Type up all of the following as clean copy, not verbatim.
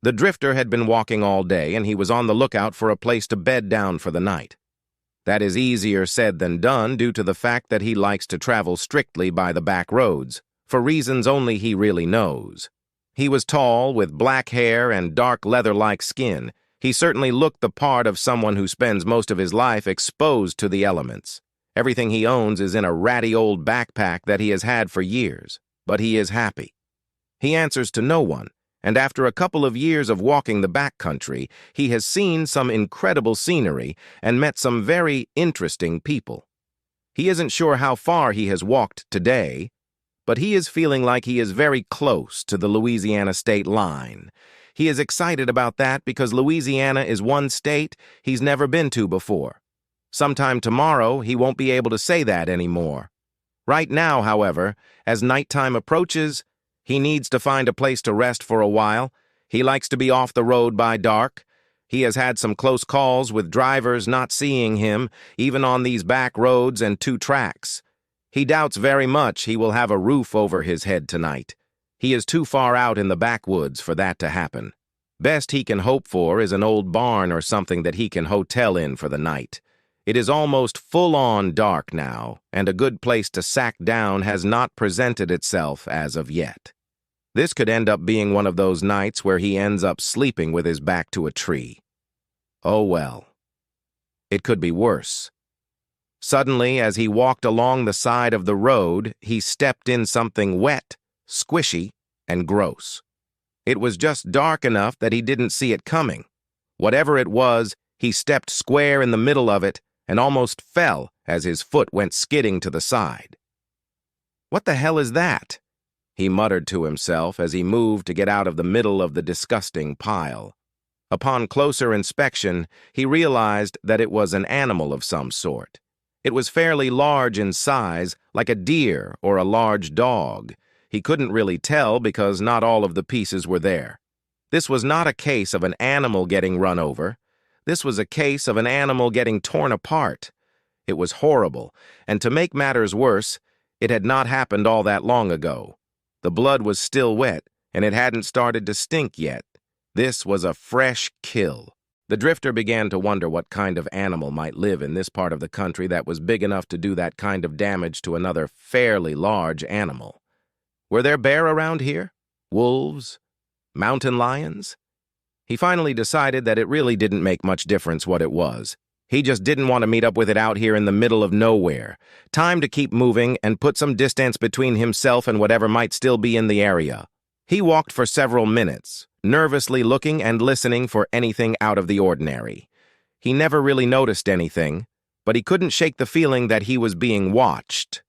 The drifter had been walking all day, and he was on the lookout for a place to bed down for the night. That is easier said than done due to the fact that he likes to travel strictly by the back roads, for reasons only he really knows. He was tall, with black hair and dark leather-like skin. He certainly looked the part of someone who spends most of his life exposed to the elements. Everything he owns is in a ratty old backpack that he has had for years, but he is happy. He answers to no one, and after a couple of years of walking the backcountry, he has seen some incredible scenery and met some very interesting people. He isn't sure how far he has walked today, but he is feeling like he is very close to the Louisiana state line. He is excited about that because Louisiana is one state he's never been to before. Sometime tomorrow, he won't be able to say that anymore. Right now, however, as nighttime approaches, he needs to find a place to rest for a while. He likes to be off the road by dark. He has had some close calls with drivers not seeing him, even on these back roads and 2 tracks. He doubts very much he will have a roof over his head tonight. He is too far out in the backwoods for that to happen. Best he can hope for is an old barn or something that he can hotel in for the night. It is almost full-on dark now, and a good place to sack down has not presented itself as of yet. This could end up being one of those nights where he ends up sleeping with his back to a tree. Oh well. It could be worse. Suddenly, as he walked along the side of the road, he stepped in something wet, squishy, and gross. It was just dark enough that he didn't see it coming. Whatever it was, he stepped square in the middle of it and almost fell as his foot went skidding to the side. "What the hell is that?" he muttered to himself as he moved to get out of the middle of the disgusting pile. Upon closer inspection, he realized that it was an animal of some sort. It was fairly large in size, like a deer or a large dog. He couldn't really tell because not all of the pieces were there. This was not a case of an animal getting run over. This was a case of an animal getting torn apart. It was horrible, and to make matters worse, it had not happened all that long ago. The blood was still wet, and it hadn't started to stink yet. This was a fresh kill. The drifter began to wonder what kind of animal might live in this part of the country that was big enough to do that kind of damage to another fairly large animal. Were there bear around here? Wolves? Mountain lions? He finally decided that it really didn't make much difference what it was. He just didn't want to meet up with it out here in the middle of nowhere. Time to keep moving and put some distance between himself and whatever might still be in the area. He walked for several minutes, nervously looking and listening for anything out of the ordinary. He never really noticed anything, but he couldn't shake the feeling that he was being watched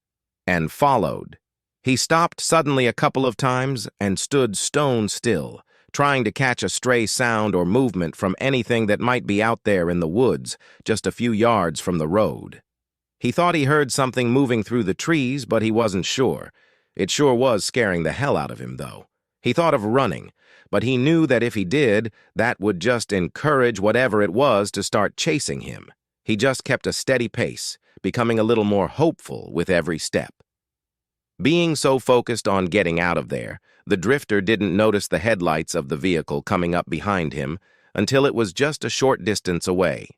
and followed. He stopped suddenly a couple of times and stood stone still, trying to catch a stray sound or movement from anything that might be out there in the woods, just a few yards from the road. He thought he heard something moving through the trees, but he wasn't sure. It sure was scaring the hell out of him, though. He thought of running, but he knew that if he did, that would just encourage whatever it was to start chasing him. He just kept a steady pace, becoming a little more hopeful with every step. Being so focused on getting out of there, the drifter didn't notice the headlights of the vehicle coming up behind him until it was just a short distance away.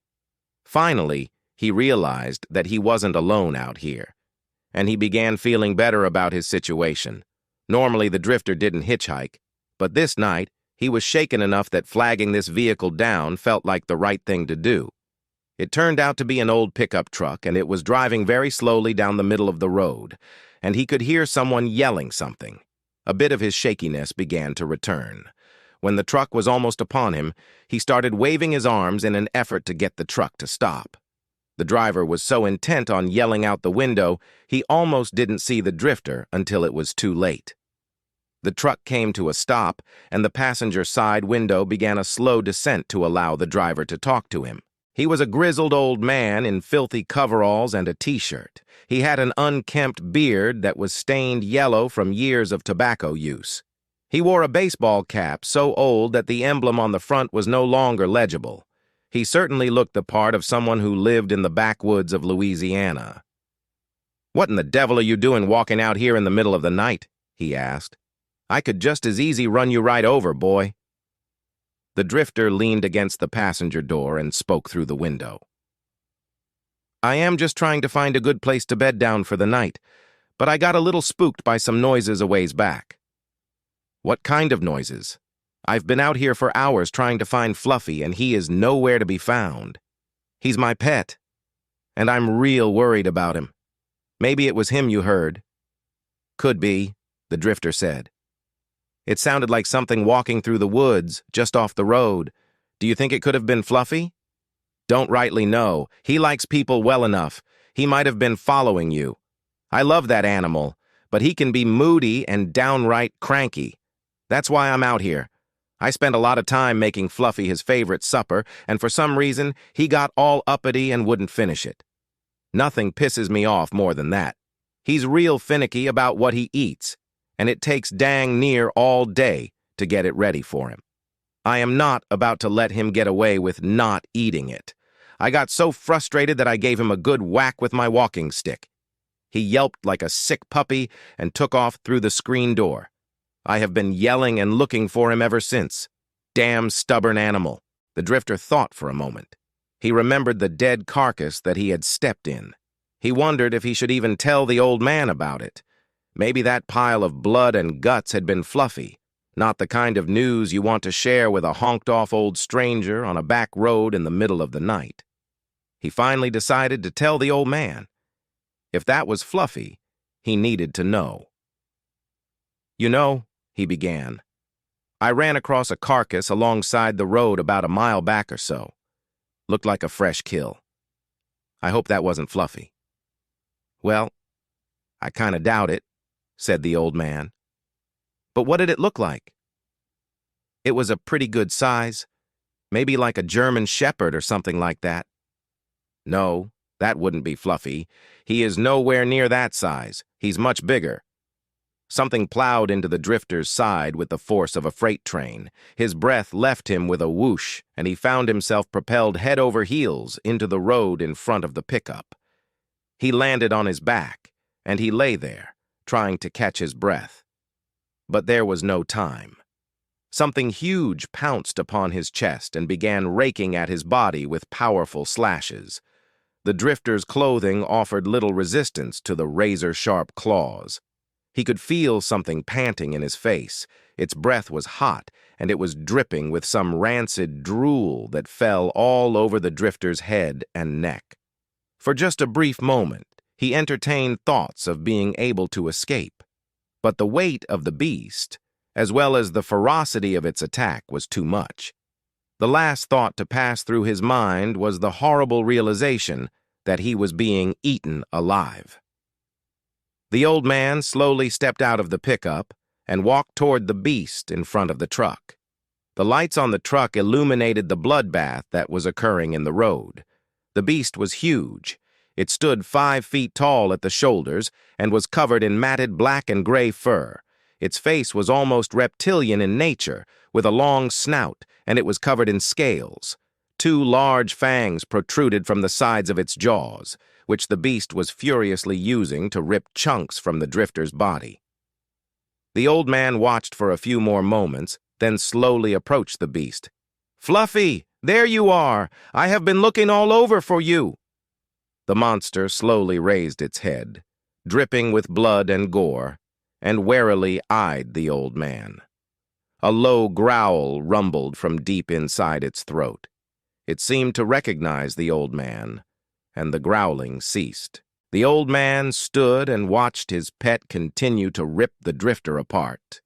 Finally, he realized that he wasn't alone out here, and he began feeling better about his situation. Normally, the drifter didn't hitchhike, but this night, he was shaken enough that flagging this vehicle down felt like the right thing to do. It turned out to be an old pickup truck, and it was driving very slowly down the middle of the road, and he could hear someone yelling something. A bit of his shakiness began to return. When the truck was almost upon him, he started waving his arms in an effort to get the truck to stop. The driver was so intent on yelling out the window, he almost didn't see the drifter until it was too late. The truck came to a stop, and the passenger side window began a slow descent to allow the driver to talk to him. He was a grizzled old man in filthy coveralls and a t-shirt. He had an unkempt beard that was stained yellow from years of tobacco use. He wore a baseball cap so old that the emblem on the front was no longer legible. He certainly looked the part of someone who lived in the backwoods of Louisiana. "What in the devil are you doing walking out here in the middle of the night?" he asked. "I could just as easy run you right over, boy." The drifter leaned against the passenger door and spoke through the window. "I am just trying to find a good place to bed down for the night, but I got a little spooked by some noises a ways back." "What kind of noises?" "I've been out here for hours trying to find Fluffy, and he is nowhere to be found. He's my pet, and I'm real worried about him. Maybe it was him you heard." "Could be," the drifter said. "It sounded like something walking through the woods, just off the road. Do you think it could have been Fluffy?" "Don't rightly know. He likes people well enough. He might have been following you. I love that animal, but he can be moody and downright cranky. That's why I'm out here. I spent a lot of time making Fluffy his favorite supper, and for some reason, he got all uppity and wouldn't finish it. Nothing pisses me off more than that. He's real finicky about what he eats, and it takes dang near all day to get it ready for him. I am not about to let him get away with not eating it. I got so frustrated that I gave him a good whack with my walking stick. He yelped like a sick puppy and took off through the screen door. I have been yelling and looking for him ever since. Damn stubborn animal." The drifter thought for a moment. He remembered the dead carcass that he had stepped in. He wondered if he should even tell the old man about it. Maybe that pile of blood and guts had been Fluffy, not the kind of news you want to share with a honked-off old stranger on a back road in the middle of the night. He finally decided to tell the old man. If that was Fluffy, he needed to know. "You know," he began, "I ran across a carcass alongside the road about a mile back or so. Looked like a fresh kill. I hope that wasn't Fluffy." "Well, I kind of doubt it," said the old man. "But what did it look like?" "It was a pretty good size, maybe like a German shepherd or something like that." "No, that wouldn't be Fluffy. He is nowhere near that size. He's much bigger." Something plowed into the drifter's side with the force of a freight train. His breath left him with a whoosh, and he found himself propelled head over heels into the road in front of the pickup. He landed on his back, and he lay there, trying to catch his breath. But there was no time. Something huge pounced upon his chest and began raking at his body with powerful slashes. The drifter's clothing offered little resistance to the razor-sharp claws. He could feel something panting in his face. Its breath was hot, and it was dripping with some rancid drool that fell all over the drifter's head and neck. For just a brief moment, he entertained thoughts of being able to escape. But the weight of the beast, as well as the ferocity of its attack, was too much. The last thought to pass through his mind was the horrible realization that he was being eaten alive. The old man slowly stepped out of the pickup and walked toward the beast in front of the truck. The lights on the truck illuminated the bloodbath that was occurring in the road. The beast was huge. It stood 5 feet tall at the shoulders and was covered in matted black and gray fur. Its face was almost reptilian in nature, with a long snout, and it was covered in scales. 2 large fangs protruded from the sides of its jaws, which the beast was furiously using to rip chunks from the drifter's body. The old man watched for a few more moments, then slowly approached the beast. "Fluffy, there you are! I have been looking all over for you!" The monster slowly raised its head, dripping with blood and gore, and warily eyed the old man. A low growl rumbled from deep inside its throat. It seemed to recognize the old man, and the growling ceased. The old man stood and watched his pet continue to rip the drifter apart.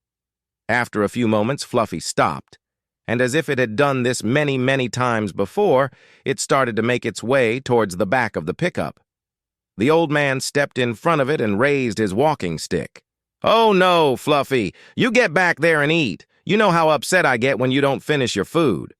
After a few moments, Fluffy stopped, and as if it had done this many, many times before, it started to make its way towards the back of the pickup. The old man stepped in front of it and raised his walking stick. "Oh no, Fluffy, you get back there and eat. You know how upset I get when you don't finish your food."